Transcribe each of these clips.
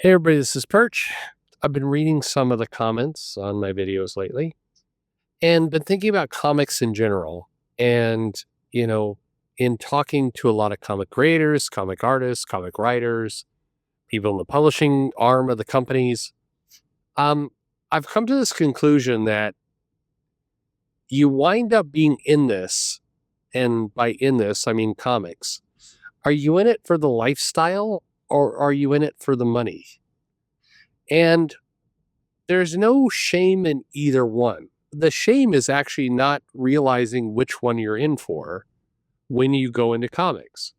Hey everybody, this is Perch. I've been reading some of the comments on my videos lately and been thinking about comics in general. And, you know, in talking to a lot of comic creators, comic artists, comic writers, people in the publishing arm of the companies, um, I've come to this conclusion that you wind up being in this. And by in this, I mean comics. Are you in it for the lifestyle or are you in it for the money? And there's no shame in either one. The shame is actually not realizing which one you're in for when you go into comics.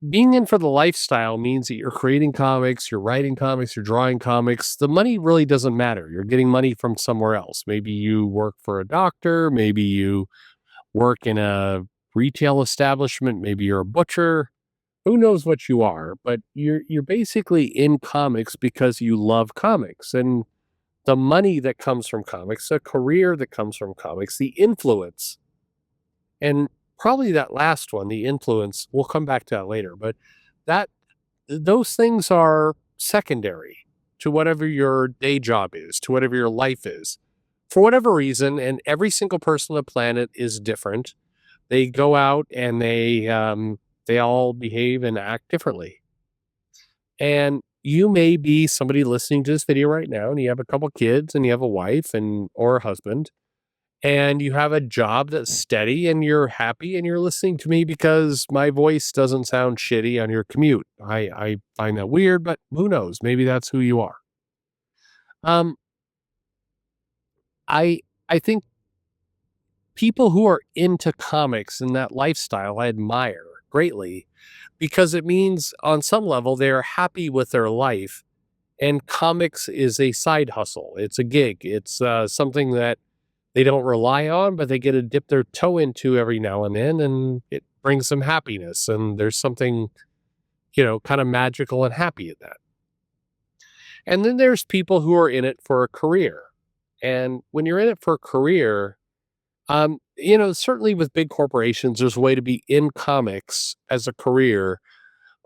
Being in for the lifestyle means that you're creating comics, you're writing comics, you're drawing comics. The money really doesn't matter. You're getting money from somewhere else. Maybe you work for a doctor, maybe you work in a retail establishment, maybe you're a butcher. Who knows what you are, but you're basically in comics because you love comics. And the money that comes from comics, the career that comes from comics, the influence, and probably that last one, the influence, we'll come back to that later, but that those things are secondary to whatever your day job is, to whatever your life is. For whatever reason, and every single person on the planet is different. They go out and they all behave and act differently. And you may be somebody listening to this video right now and you have a couple kids and you have a wife and or a husband and you have a job that's steady and you're happy and you're listening to me because my voice doesn't sound shitty on your commute. I find that weird, but who knows? Maybe that's who you are. Um I think people who are into comics and that lifestyle I admire greatly because it means on some level they're happy with their life. And comics is a side hustle. It's a gig. It's something that they don't rely on, but they get to dip their toe into every now and then, and it brings them happiness. And there's something, kind of magical and happy in that. And then there's people who are in it for a career. And when you're in it for a career, certainly with big corporations, there's a way to be in comics as a career.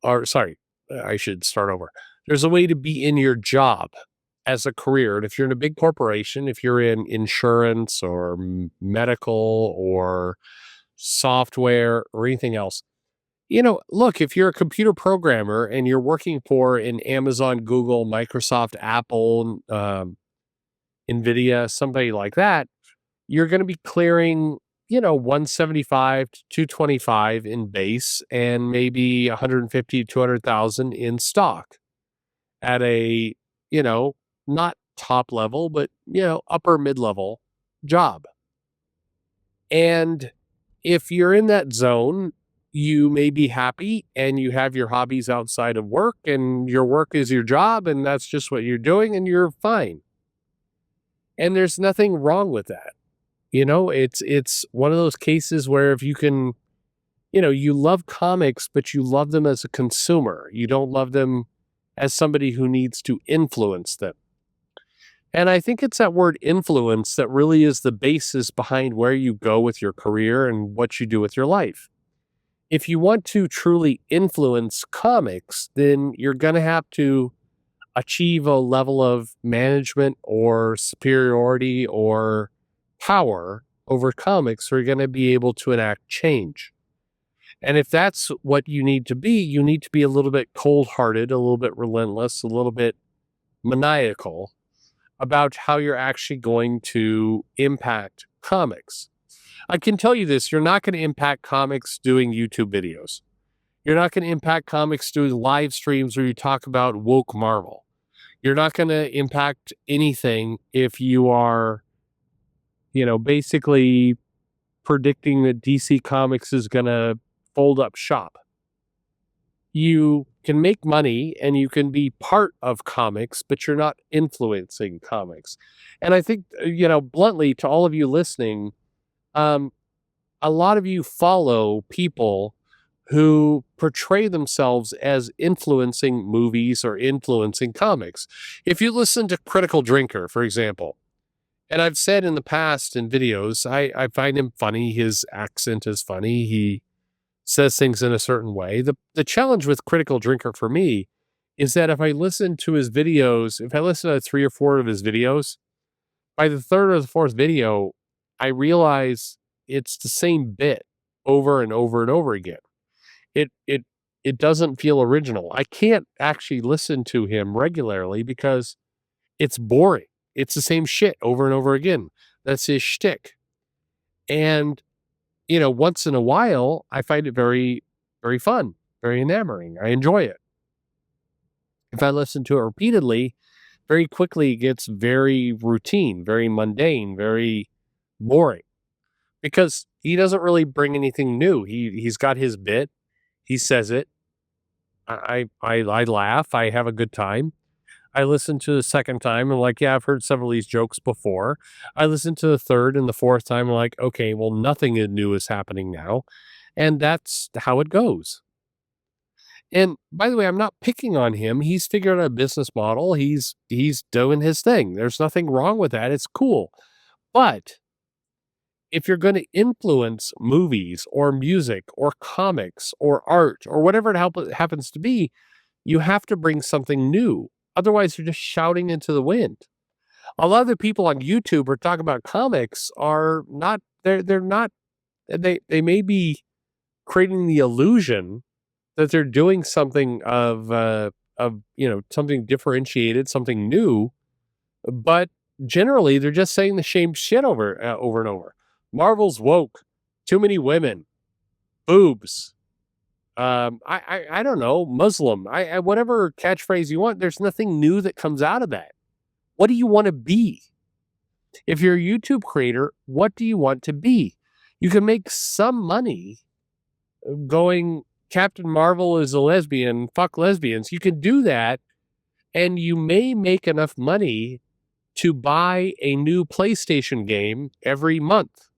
Or, sorry, I should start over. There's a way to be in your job as a career. And if you're in a big corporation, if you're in insurance or medical or software or anything else, look, if you're a computer programmer and you're working for an Amazon, Google, Microsoft, Apple, NVIDIA, somebody like that, you're going to be clearing 175 to 225 in base and maybe 150 to 200,000 in stock at a, not top level, but, upper mid level job. And if you're in that zone, you may be happy and you have your hobbies outside of work and your work is your job and that's just what you're doing and you're fine. And there's nothing wrong with that. It's one of those cases where if you can, you love comics, but you love them as a consumer. You don't love them as somebody who needs to influence them. And I think it's that word influence that really is the basis behind where you go with your career and what you do with your life. If you want to truly influence comics, then you're going to have to achieve a level of management or superiority or power over comics, or you're going to be able to enact change. And if that's what you need to be a little bit cold-hearted, a little bit relentless, a little bit maniacal about how you're actually going to impact comics. I can tell you this, you're not going to impact comics doing YouTube videos. You're not going to impact comics doing live streams where you talk about woke Marvel. You're not going to impact anything if you are, basically predicting that DC Comics is going to fold up shop. You can make money and you can be part of comics, but you're not influencing comics. And I think, bluntly to all of you listening, a lot of you follow people who portray themselves as influencing movies or influencing comics. If you listen to Critical Drinker, for example, and I've said in the past in videos, I find him funny. His accent is funny. He says things in a certain way. The challenge with Critical Drinker for me is that if I listen to his videos, if I listen to 3 or 4 of his videos, by the 3rd or the 4th video, I realize it's the same bit over and over and over again. It it it doesn't feel original. I can't actually listen to him regularly because it's boring. It's the same shit over and over again. That's his shtick. And, once in a while, I find it very, very fun, very enamoring. I enjoy it. If I listen to it repeatedly, very quickly it gets very routine, very mundane, very boring because he doesn't really bring anything new. He's got his bit, he says it. I laugh, I have a good time. I listen to the second time and like, yeah, I've heard several of these jokes before. I listen to the third and the fourth time, I'm like, okay, well, nothing new is happening now. And that's how it goes. And by the way, I'm not picking on him. He's figured out a business model. He's doing his thing. There's nothing wrong with that. It's cool. But if you're going to influence movies or music or comics or art or whatever happens to be, you have to bring something new. Otherwise, you're just shouting into the wind. A lot of the people on YouTube are talking about comics are not they're not they may be creating the illusion that they're doing something of something differentiated, something new, but generally they're just saying the same shit over and over. Marvel's woke, too many women, boobs. I don't know, Muslim. I whatever catchphrase you want. There's nothing new that comes out of that. What do you want to be? If you're a YouTube creator, what do you want to be? You can make some money going Captain Marvel is a lesbian, fuck lesbians. You can do that, and you may make enough money to buy a new PlayStation game every month.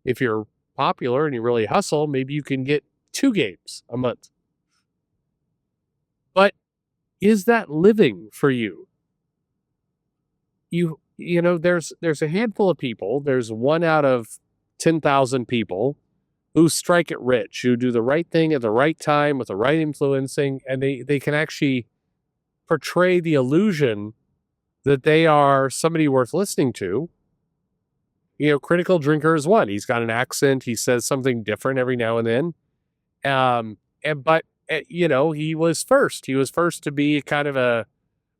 If you're popular and you really hustle, maybe you can get 2 games a month. But is that living for you? There's a handful of people, there's 1 out of 10,000 people who strike it rich, who do the right thing at the right time with the right influencing, and they can actually portray the illusion that they are somebody worth listening to. Critical Drinker is one. He's got an accent. He says something different every now and then. He was first. He was first to be kind of a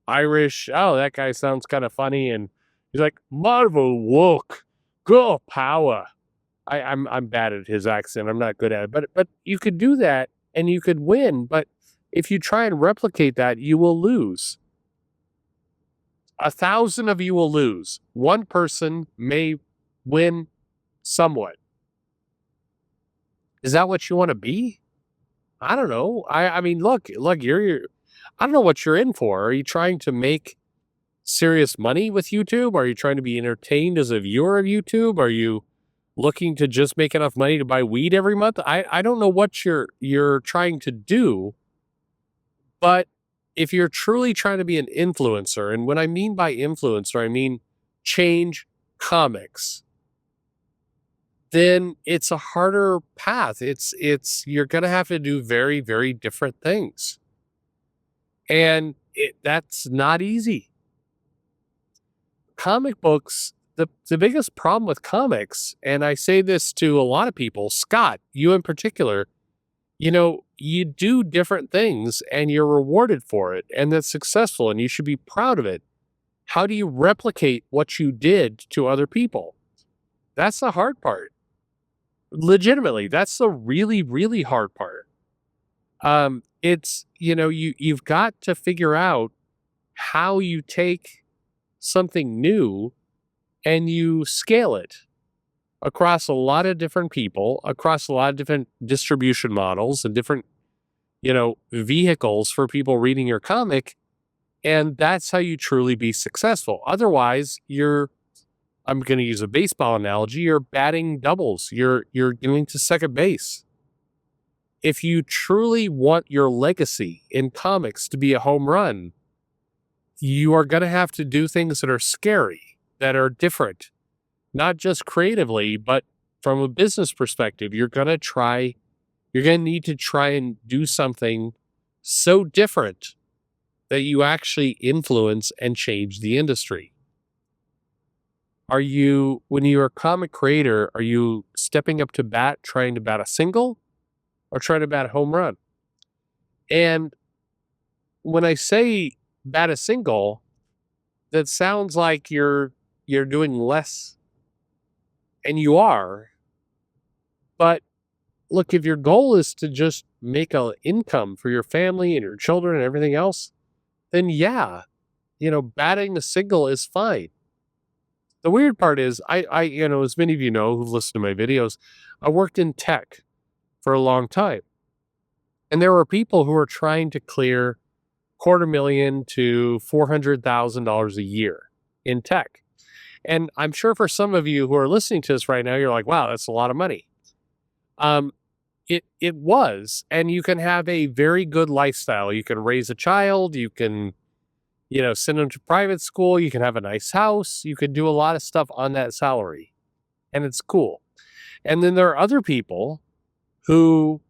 Irish. Oh, that guy sounds kind of funny, and he's like Marvel woke, girl power. I'm bad at his accent. I'm not good at it, but you could do that and you could win. But if you try and replicate that, you will lose. 1,000 of you will lose. One person may win somewhat. Is that what you want to be? I don't know. I mean, look, you're I don't know what you're in for. Are you trying to make serious money with YouTube? Are you trying to be entertained as a viewer of YouTube? Are you looking to just make enough money to buy weed every month? I don't know what you're trying to do, but if you're truly trying to be an influencer, and what I mean by influencer, I mean change comics, then it's a harder path. You're going to have to do very, very different things. And that's not easy. Comic books, the biggest problem with comics, and I say this to a lot of people, Scott, you in particular, you do different things and you're rewarded for it, and that's successful and you should be proud of it. How do you replicate what you did to other people? That's the hard part. Legitimately, that's the really, really hard part. You've got to figure out how you take something new and you scale it across a lot of different people, across a lot of different distribution models and different, vehicles for people reading your comic. And that's how you truly be successful. Otherwise, I'm going to use a baseball analogy, you're batting doubles. You're getting to second base. If you truly want your legacy in comics to be a home run, you are going to have to do things that are scary, that are different, not just creatively, but from a business perspective. You're going to need to try and do something so different that you actually influence and change the industry? Are you, when you're a comic creator, are you stepping up to bat, trying to bat a single or trying to bat a home run? And when I say bat a single, that sounds like you're doing less, and you are. But look, if your goal is to just make a income for your family and your children and everything else, then yeah, batting the single is fine. The weird part is as many of you know who've listened to my videos, I worked in tech for a long time. And there were people who were trying to clear $250,000 to $400,000 a year in tech. And I'm sure for some of you who are listening to this right now, you're like, wow, that's a lot of money. Um, it was, and you can have a very good lifestyle. You can raise a child, you can, send them to private school, you can have a nice house, you can do a lot of stuff on that salary. And it's cool. And then there are other people who,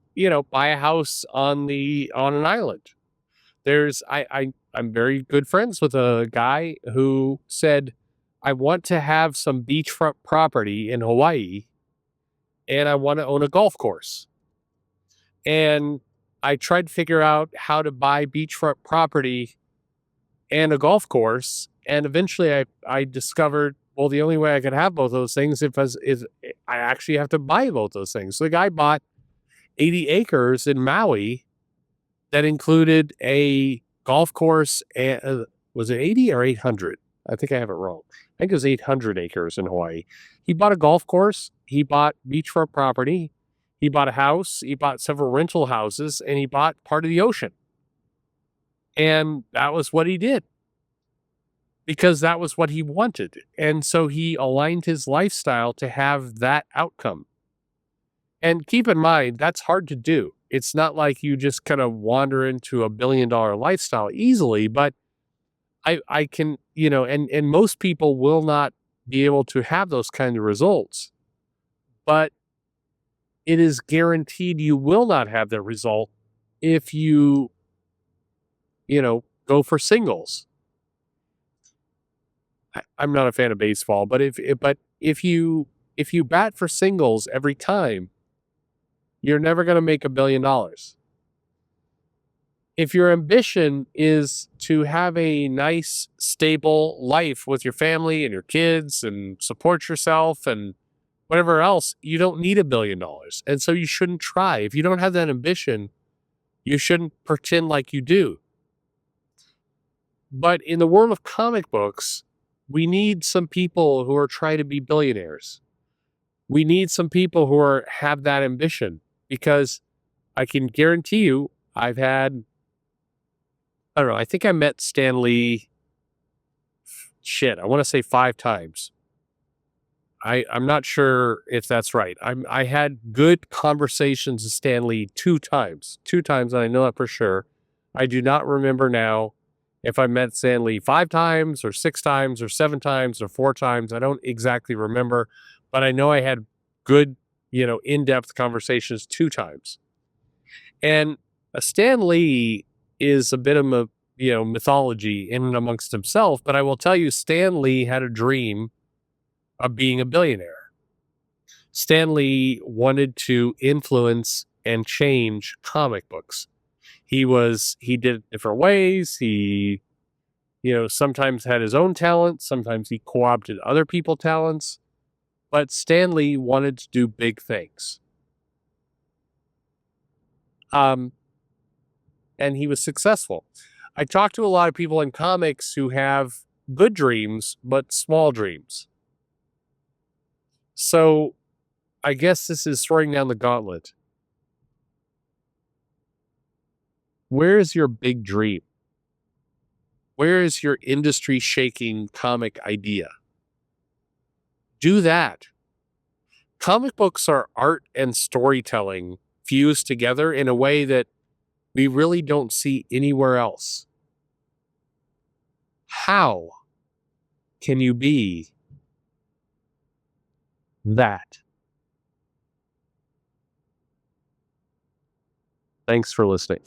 buy a house on an island. I'm very good friends with a guy who said, I want to have some beachfront property in Hawaii and I want to own a golf course. And I tried to figure out how to buy beachfront property and a golf course. And eventually I discovered, well, the only way I could have both those things is I actually have to buy both those things. So the guy bought 80 acres in Maui that included a golf course. And was it 80 or 800? I think I have it wrong. I think it was 800 acres in Hawaii. He bought a golf course. He bought beachfront property. He bought a house. He bought several rental houses, and he bought part of the ocean. And that was what he did because that was what he wanted. And so he aligned his lifestyle to have that outcome. And keep in mind, that's hard to do. It's not like you just kind of wander into a $1 billion lifestyle easily, but I can, and most people will not be able to have those kind of results, but it is guaranteed you will not have that result if you, go for singles. I'm not a fan of baseball, but if you bat for singles every time, you're never going to make $1 billion. If your ambition is to have a nice, stable life with your family and your kids and support yourself and whatever else, you don't need $1 billion. And so you shouldn't try. If you don't have that ambition, you shouldn't pretend like you do. But in the world of comic books, we need some people who are trying to be billionaires. We need some people who have that ambition, because I can guarantee you, I don't know, I think I met Stan Lee, I want to say 5 times. I'm not sure if that's right. I had good conversations with Stan Lee 2 times. 2 times, and I know that for sure. I do not remember now if I met Stan Lee 5 times or 6 times or 7 times or 4 times. I don't exactly remember, but I know I had good, in-depth conversations 2 times. And Stan Lee is a bit of a, mythology in and amongst himself, but I will tell you, Stan Lee had a dream of being a billionaire. Stan Lee wanted to influence and change comic books. He did it different ways. He, sometimes had his own talent. Sometimes he co-opted other people's talents. But Stan Lee wanted to do big things. And he was successful. I talked to a lot of people in comics who have good dreams, but small dreams. So I guess this is throwing down the gauntlet. Where is your big dream? Where is your industry shaking comic idea? Do that. Comic books are art and storytelling fused together in a way that we really don't see anywhere else. How can you be that? Thanks for listening.